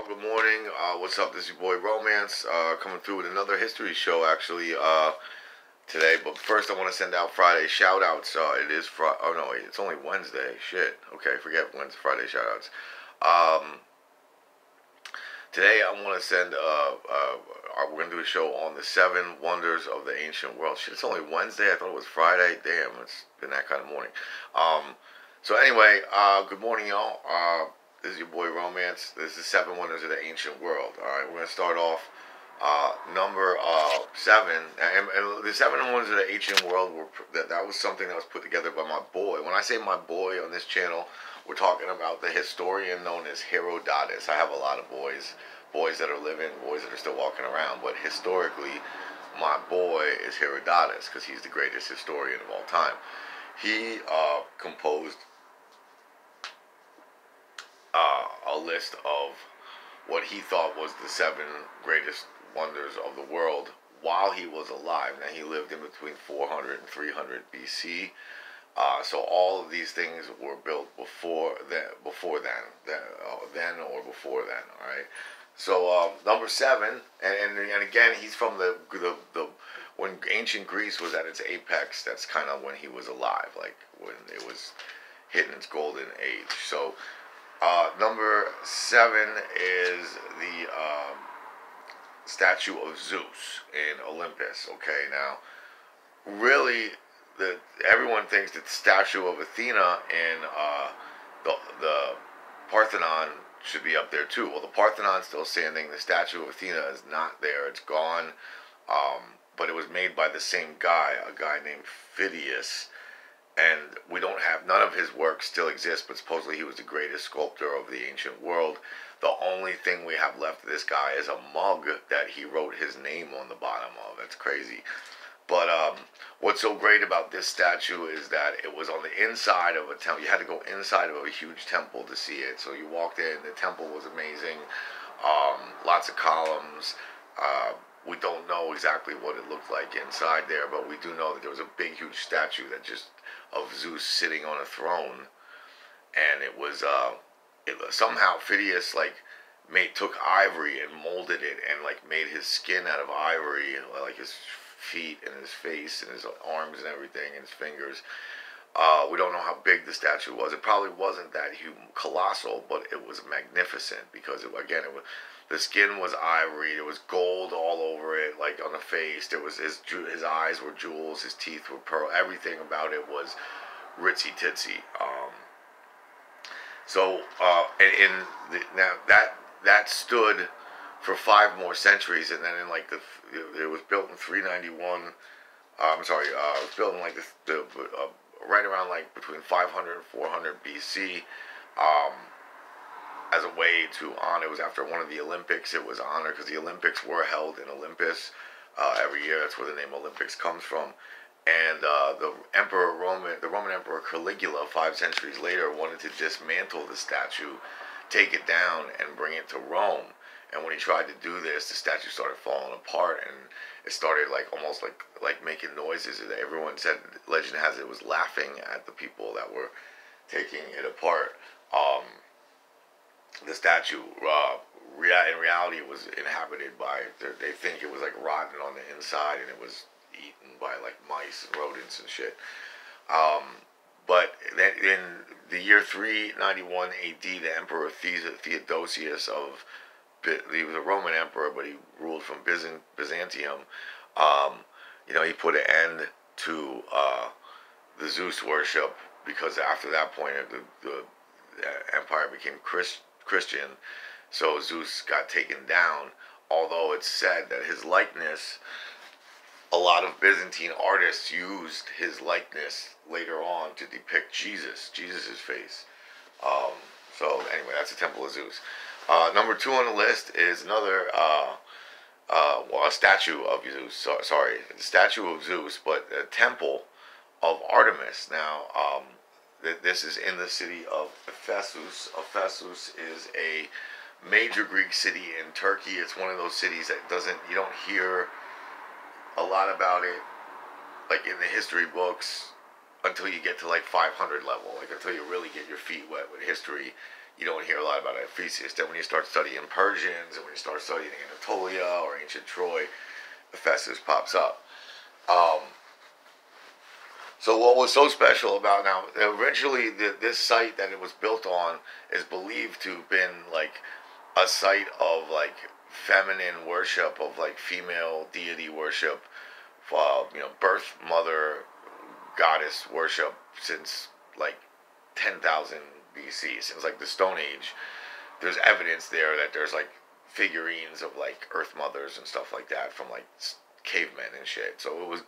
Good morning. What's up? This is your boy Romantz coming through with another history show actually today. But first, I want to send out Friday shout outs. It is Friday. Oh, no, wait, it's only Wednesday. Shit. Okay, forget Wednesday, Friday shout outs. Today, I want to send, we're going to do a show on the 7 wonders of the ancient world. Shit, it's only Wednesday. I thought it was Friday. Damn, it's been that kind of morning. So, anyway, good morning, y'all. This is your boy Romantz. This is 7 wonders of the ancient world. All right, we're going to start off number 7. And the 7 wonders of the ancient world that was something that was put together by my boy. When I say my boy on this channel, we're talking about the historian known as Herodotus. I have a lot of boys that are living, boys that are still walking around, but historically, my boy is Herodotus because he's the greatest historian of all time. He composed a list of what he thought was the 7 greatest wonders of the world while he was alive. Now, he lived in between 400 and 300 BC. So all of these things were built before then or before then. All right. So number 7, and again, he's from the when ancient Greece was at its apex. That's kind of when he was alive, like when it was hitting its golden age. So number 7 is the statue of Zeus in Olympus. Okay, now really, everyone thinks that the statue of Athena in the Parthenon should be up there too. Well, the Parthenon's still standing. The statue of Athena is not there. It's gone. But it was made by the same guy, a guy named Phidias. And we don't have, none of his work still exists, but supposedly he was the greatest sculptor of the ancient world. The only thing we have left of this guy is a mug that he wrote his name on the bottom of. That's crazy. But what's so great about this statue is that it was on the inside of a temple. You had to go inside of a huge temple to see it. So you walked in, the temple was amazing. Lots of columns. We don't know exactly what it looked like inside there, but we do know that there was a big, huge statue that just of Zeus sitting on a throne, and it was somehow Phidias took ivory and molded it and made his skin out of ivory, like his feet and his face and his arms and everything and his fingers. We don't know how big the statue was. It probably wasn't that huge, colossal, but it was magnificent because the skin was ivory. There was gold all over it, like on the face. There was his eyes were jewels, his teeth were pearl. Everything about it was ritzy titsy. Now that stood for 5 more centuries, and then it was built in 391. I'm sorry, it was built in right around between 500 and 400 BC. As a way to honor, it was after one of the Olympics. It was honored because the Olympics were held in Olympus every year. That's where the name Olympics comes from. And the Roman Emperor Caligula, 5 centuries later, wanted to dismantle the statue, take it down, and bring it to Rome. And when he tried to do this, the statue started falling apart, and it started almost like making noises. And everyone said, legend has it was laughing at the people that were taking it apart. The statue, in reality, was inhabited by, they think it was rotten on the inside, and it was eaten by mice and rodents and shit. But then in the year 391 AD, the Emperor Theodosius he was a Roman emperor, but he ruled from Byzantium. He put an end to the Zeus worship, because after that point, the empire became Christian, so Zeus got taken down. Although it's said that his likeness, a lot of Byzantine artists used his likeness later on to depict Jesus's face. So anyway, that's the Temple of Zeus. Number 2 on the list is another a statue of Zeus. Sorry, the statue of Zeus, but a temple of Artemis. Now, this is in the city of Ephesus. Ephesus is a major Greek city in Turkey. It's one of those cities that you don't hear a lot about it, in the history books, until you get to 500 level, until you really get your feet wet with history. you don't hear a lot about Ephesus. Then when you start studying Persians and when you start studying Anatolia or ancient Troy, Ephesus pops up. So what was so special about now, originally this site that it was built on is believed to have been like a site of like feminine worship, of like female deity worship, birth mother goddess worship since like 10,000 BC, since like the Stone Age. There's evidence there that there's like figurines of like earth mothers and stuff like that from like cavemen and shit. So it was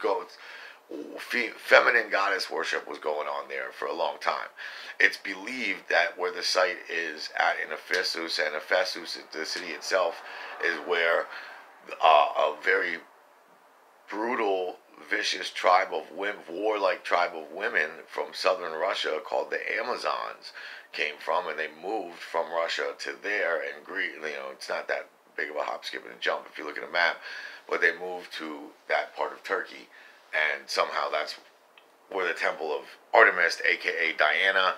feminine goddess worship was going on there for a long time. It's believed that where the site is at in Ephesus, and Ephesus, the city itself, is where a very brutal, vicious tribe of women, warlike tribe of women from southern Russia called the Amazons came from, and they moved from Russia to there, and Greece. It's not that big of a hop, skip, and a jump if you look at a map, but they moved to that part of Turkey. And somehow that's where the temple of Artemis, aka Diana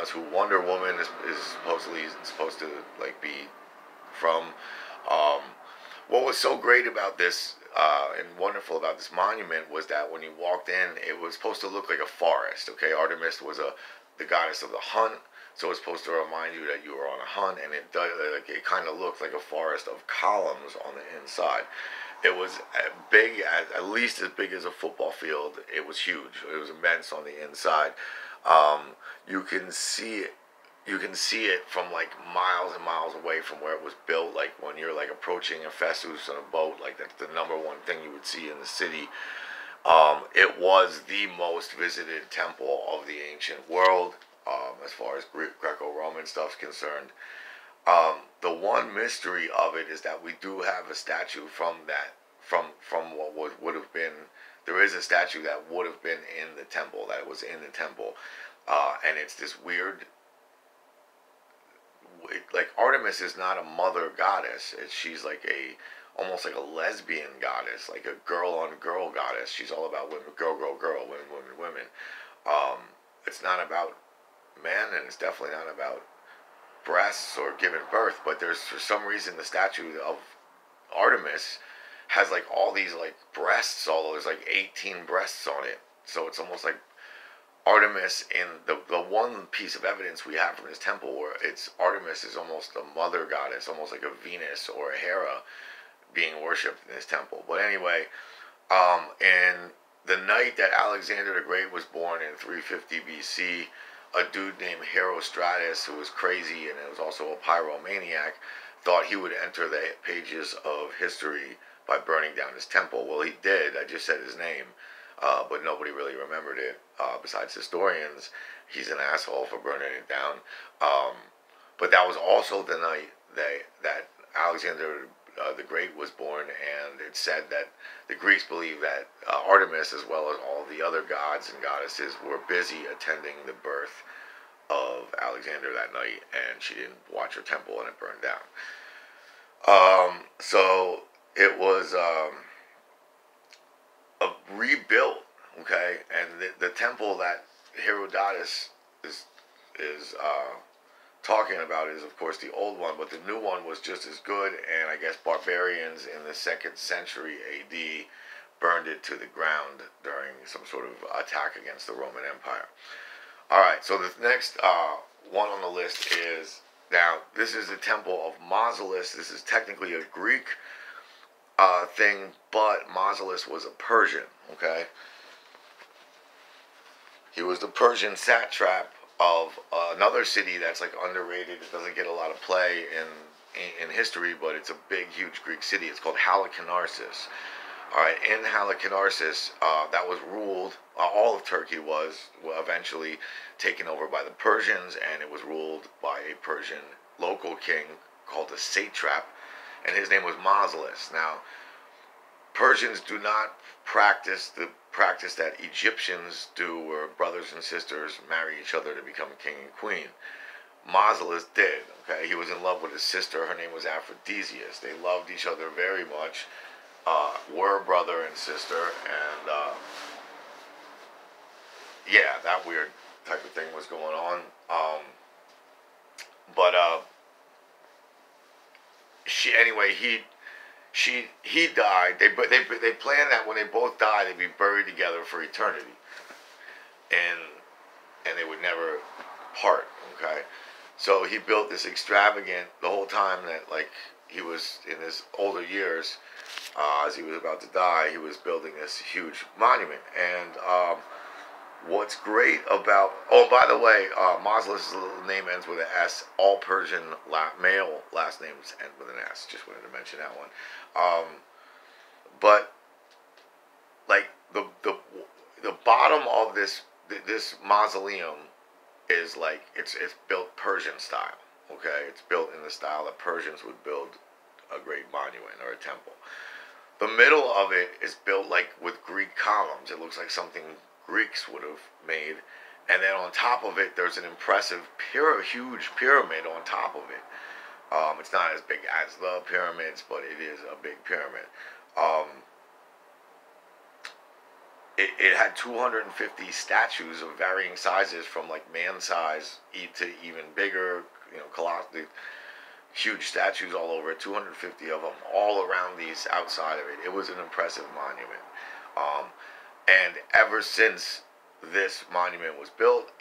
is who Wonder Woman is supposed to like be from. What was so great about this and wonderful about this monument was that when you walked in, it was supposed to look like a forest. Okay, Artemis was the goddess of the hunt, so it's supposed to remind you that you were on a hunt, and it kind of looked like a forest of columns on the inside. It was big, at least as big as a football field. It was huge. It was immense on the inside. You can see it. You can see it from like miles and miles away from where it was built. Like when you're like approaching Ephesus on a boat, like that's the number one thing you would see in the city. It was the most visited temple of the ancient world, as far as Greco-Roman stuff's concerned. The one mystery of it is that we do have a statue from what would have been. There is a statue that would have been in the temple, that was in the temple, and it's this weird. Like Artemis is not a mother goddess. She's like almost like a lesbian goddess, like a girl on girl goddess. She's all about women, girl, women. It's not about men, and it's definitely not about breasts or giving birth, but there's for some reason the statue of Artemis has like all these like breasts, although there's like 18 breasts on it. So it's almost like Artemis, in the one piece of evidence we have from this temple where it's Artemis is almost a mother goddess, almost like a Venus or a Hera being worshipped in this temple. But anyway, in the night that Alexander the Great was born in 350 BC, a dude named Herostratus, who was crazy and was also a pyromaniac, thought he would enter the pages of history by burning down his temple. Well, he did. I just said his name, but nobody really remembered it besides historians. He's an asshole for burning it down. But that was also the night that Alexander the Great was born, and it said that the Greeks believed that Artemis, as well as all the other gods and goddesses, were busy attending the birth of Alexander that night, and she didn't watch her temple, and it burned down. So it was rebuilt, okay, and the temple that Herodotus is talking about is, of course, the old one, but the new one was just as good, and I guess barbarians in the 2nd century AD burned it to the ground during some sort of attack against the Roman Empire. Alright, so the next one on the list is, now, this is the temple of Mausolus. This is technically a Greek thing, but Mausolus was a Persian, okay? He was the Persian satrap of another city that's like underrated. It doesn't get a lot of play in history, but it's a big, huge Greek city. It's called Halicarnassus. All right, in Halicarnassus, that was ruled. All of Turkey was eventually taken over by the Persians, and it was ruled by a Persian local king called a satrap, and his name was Mausolus. Now, Persians do not practice the practice that Egyptians do, where brothers and sisters marry each other to become king and queen. Mausolus did. Okay, he was in love with his sister. Her name was Aphrodisias. They loved each other very much. Were brother and sister, and yeah, that weird type of thing was going on. But she anyway he died. They planned that when they both died, they'd be buried together for eternity, and they would never part. Okay, so he built this extravagant the whole time that like he was in his older years, as he was about to die, he was building this huge monument. And what's great about, oh, by the way, Mausoleus' name ends with an S. All Persian male last names end with an S. Just wanted to mention that one. But like the bottom of this mausoleum is like it's built Persian style. Okay, it's built in the style that Persians would build a great monument or a temple. The middle of it is built like with Greek columns. It looks like something Greeks would have made. And then on top of it, there's an impressive, huge pyramid on top of it. It's not as big as the pyramids, but it is a big pyramid. Um, it had 250 statues of varying sizes, from like man size to even bigger, colossal, huge statues all over it. 250 of them, all around these outside of it. It was an impressive monument. And ever since this monument was built,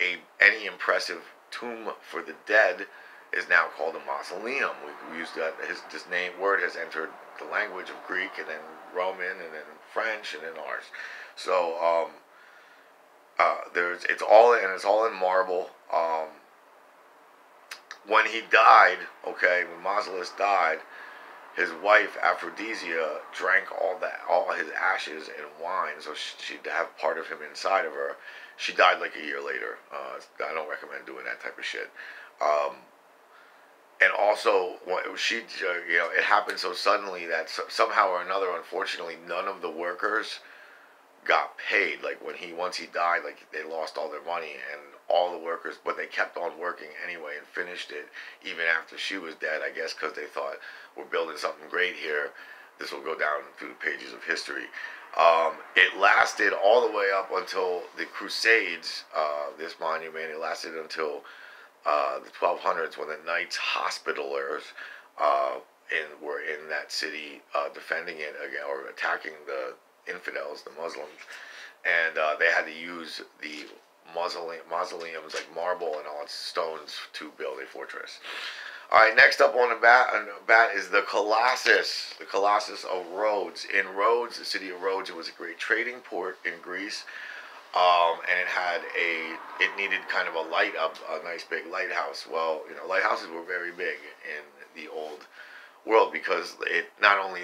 any impressive tomb for the dead is now called a mausoleum. We used that. This word has entered the language of Greek, and then Roman, and then French, and then ours. So it's all in marble. When he died, okay, when Mausoleus died, his wife Aphrodisia drank all his ashes in wine, so she'd have part of him inside of her. She died like a year later. I don't recommend doing that type of shit. And also, it happened so suddenly that somehow or another, unfortunately, none of the workers got paid. Like once he died, like they lost all their money, and all the workers, but they kept on working anyway and finished it even after she was dead. I guess because they thought, we're building something great here. This will go down through the pages of history. It lasted all the way up until the Crusades. This monument, it lasted until the 1200s, when the Knights Hospitallers were in that city defending it again, or attacking the infidels, the Muslims, and they had to use the mausoleums like marble and all its stones to build a fortress. All right, next up on the bat is the Colossus of Rhodes. In Rhodes, the city of Rhodes, it was a great trading port in Greece. And it needed kind of a nice big lighthouse. Well, lighthouses were very big in the old world, because it not only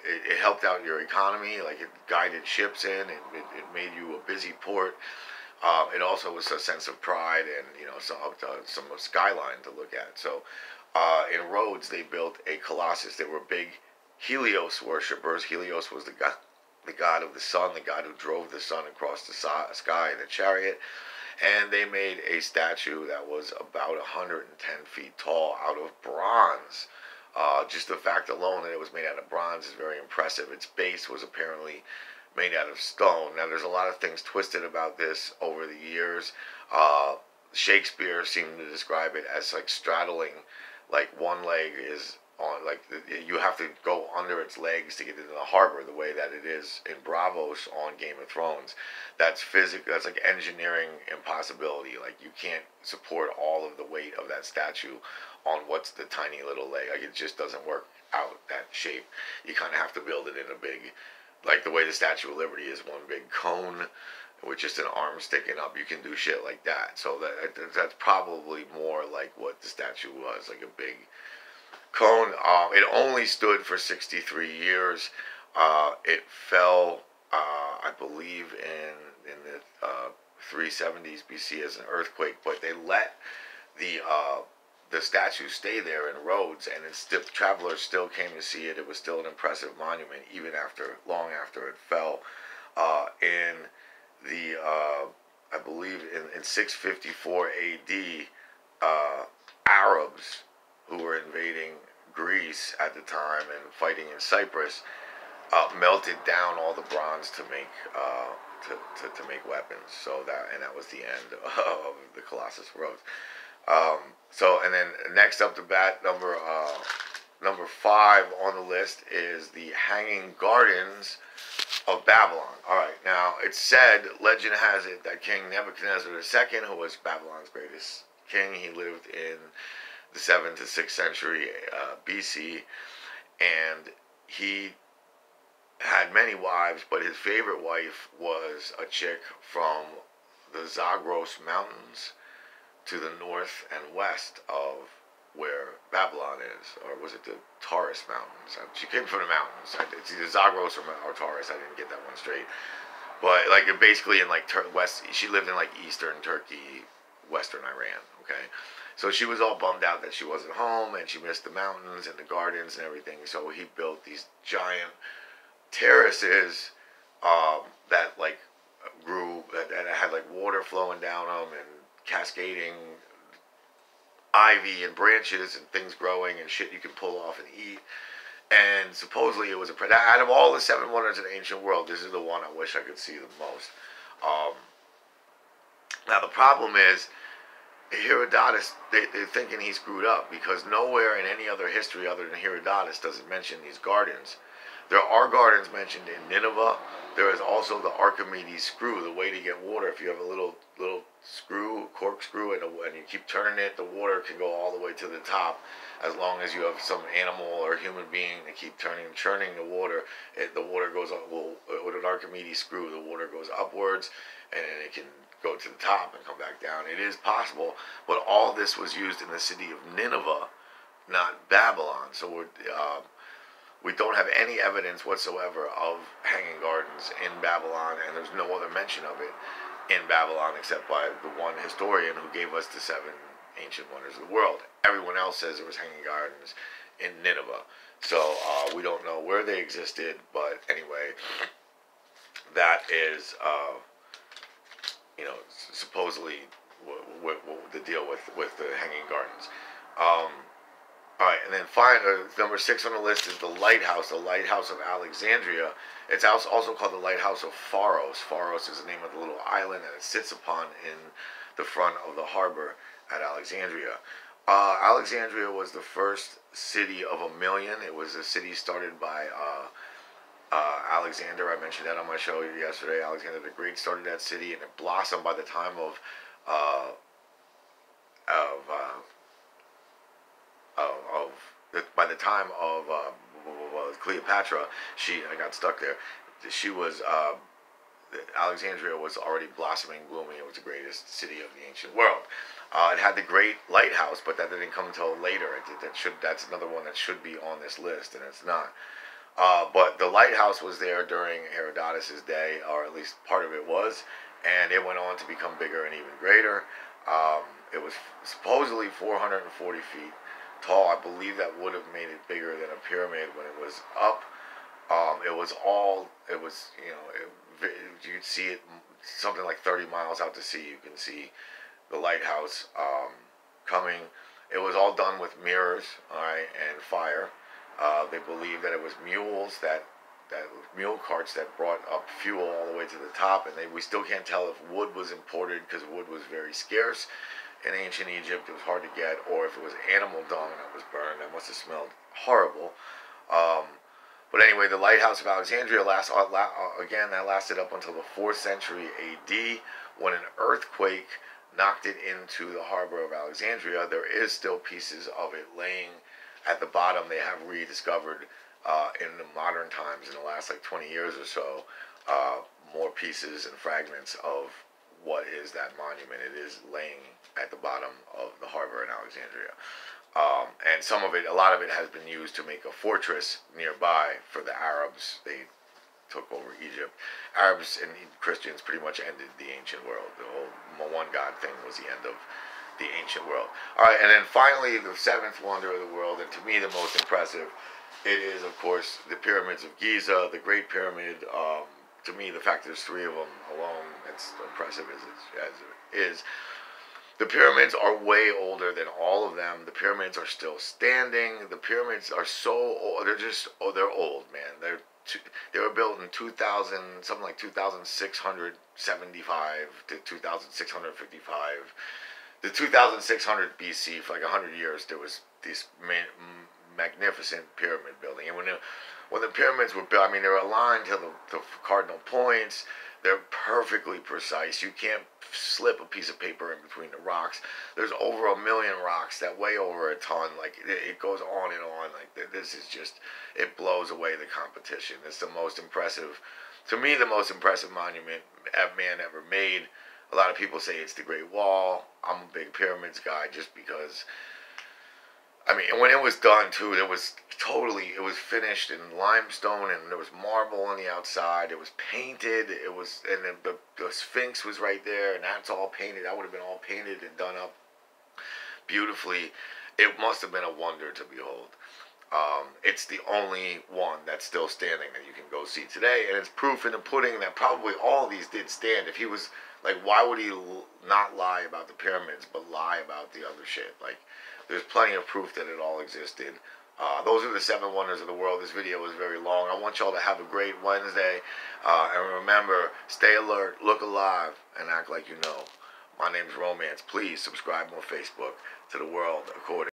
it helped out your economy, like it guided ships in, it made you a busy port. It also was a sense of pride, and some skyline to look at. So in Rhodes, they built a Colossus. They were big Helios worshippers. Helios was the god of the sun, the god who drove the sun across the sky in a chariot. And they made a statue that was about 110 feet tall out of bronze. Just the fact alone that it was made out of bronze is very impressive. Its base was apparently made out of stone. Now, there's a lot of things twisted about this over the years. Shakespeare seemed to describe it as like straddling, like one leg is on, like you have to go under its legs to get into the harbor, the way that it is in Bravos on Game of Thrones. That's physical. That's like engineering impossibility. Like you can't support all of the weight of that statue on what's the tiny little leg. Like it just doesn't work out that shape. You kind of have to build it in a big, like the way the Statue of Liberty is one big cone with just an arm sticking up. You can do shit like that. So that's probably more like what the statue was, like a big cone. It only stood for 63 years. It fell, I believe, in the 370s BC as an earthquake, but they let the statue stay there in Rhodes, and travelers still came to see it. It was still an impressive monument even long after it fell. In the I believe in 654 A.D., Arabs who were invading Greece at the time and fighting in Cyprus melted down all the bronze to make to make weapons. So that was the end of the Colossus of Rhodes. So, and then next up to bat, number 5 on the list is the Hanging Gardens of Babylon. All right, now it's said, legend has it, that King Nebuchadnezzar II, who was Babylon's greatest king, he lived in the 7th to 6th century BC, and he had many wives, but his favorite wife was a chick from the Zagros Mountains to the north and west of where Babylon is, or was it the Taurus Mountains? She came from the mountains. It's either Zagros or Taurus. I didn't get that one straight. But like basically in like west, she lived in like eastern Turkey, western Iran. Okay, so she was all bummed out that she wasn't home and she missed the mountains and the gardens and everything. So he built these giant terraces that like grew, that had like water flowing down them and cascading ivy and branches and things growing and shit you can pull off and eat. And supposedly it was out of all the 7 wonders of the ancient world, this is the one I wish I could see the most. Now the problem is, Herodotus, they're thinking he screwed up, because nowhere in any other history other than Herodotus does it mention these gardens. There are gardens mentioned in Nineveh. There is also the Archimedes screw, the way to get water. If you have a little screw, corkscrew, and you keep turning it, the water can go all the way to the top. As long as you have some animal or human being to keep churning the water, the water goes up. Well, with an Archimedes screw, the water goes upwards, and it can go to the top and come back down. It is possible, but all this was used in the city of Nineveh, not Babylon. So we don't have any evidence whatsoever of hanging gardens in Babylon, and there's no other mention of it in Babylon except by the one historian who gave us the 7 ancient wonders of the world. Everyone else says there was hanging gardens in Nineveh. So we don't know where they existed, but anyway, that is, supposedly the deal with the hanging gardens. All right, and then number 6 on the list is the lighthouse of Alexandria. It's also called the lighthouse of Pharos. Pharos is the name of the little island that it sits upon in the front of the harbor at Alexandria. Alexandria was the first city of 1 million. It was a city started by Alexander. I mentioned that on my show yesterday. Alexander the Great started that city, and it blossomed by the time by the time of Cleopatra. I got stuck there. She was Alexandria was already blossoming, blooming. It was the greatest city of the ancient world. It had the great lighthouse, but that didn't come until later. That's another one that should be on this list, and it's not. But the lighthouse was there during Herodotus' day, or at least part of it was, and it went on to become bigger and even greater. It was supposedly 440 feet tall. I believe that would have made it bigger than a pyramid when it was up. You could see it something like 30 miles out to sea. You can see the lighthouse coming. It was all done with mirrors, all right, and fire. They believe that it was mule carts that brought up fuel all the way to the top, and we still can't tell if wood was imported, because wood was very scarce in ancient Egypt. It was hard to get, or if it was animal dung that was burned. That must have smelled horrible. But anyway, the lighthouse of Alexandria that lasted up until the 4th century AD, when an earthquake knocked it into the harbor of Alexandria. There is still pieces of it laying at the bottom. They have rediscovered in the modern times, in the last like 20 years or so, more pieces and fragments of what is that monument. It is laying at the bottom of the harbor in Alexandria. And a lot of it has been used to make a fortress nearby for the Arabs. They took over Egypt. Arabs and Christians pretty much ended the ancient world. The whole one God thing was the end of the ancient world. All right, and then finally, the 7th wonder of the world, and to me the most impressive, it is, of course, the pyramids of Giza, the Great Pyramid. To me, the fact there's 3 of them alone, it's impressive as it is. The pyramids are way older than all of them. The pyramids are still standing. The pyramids are so old. They're old, man. They were built in 2000, something like 2675 to 2655 the 2600 BC, for like 100 years, there was this magnificent pyramid building. And when the pyramids were built, I mean, they were aligned to the cardinal points. They're perfectly precise. You can't slip a piece of paper in between the rocks. There's over 1 million rocks that weigh over a ton. Like, it goes on and on. Like, this is just, it blows away the competition. It's the most impressive, to me, the most impressive monument man ever made. A lot of people say it's the Great Wall. I'm a big pyramids guy just because, I mean, when it was done too, it was finished in limestone, and there was marble on the outside. It was painted. It was, and the Sphinx was right there, and that's all painted. That would have been all painted and done up beautifully. It must have been a wonder to behold. It's the only one that's still standing that you can go see today, and it's proof in the pudding that probably all of these did stand. If he was, like, why would he not lie about the pyramids but lie about the other shit? Like, there's plenty of proof that it all existed. Those are the 7 wonders of the world. This video was very long. I want y'all to have a great Wednesday, and remember, stay alert, look alive, and act like you know. My name's Romantz. Please subscribe on Facebook to The World According.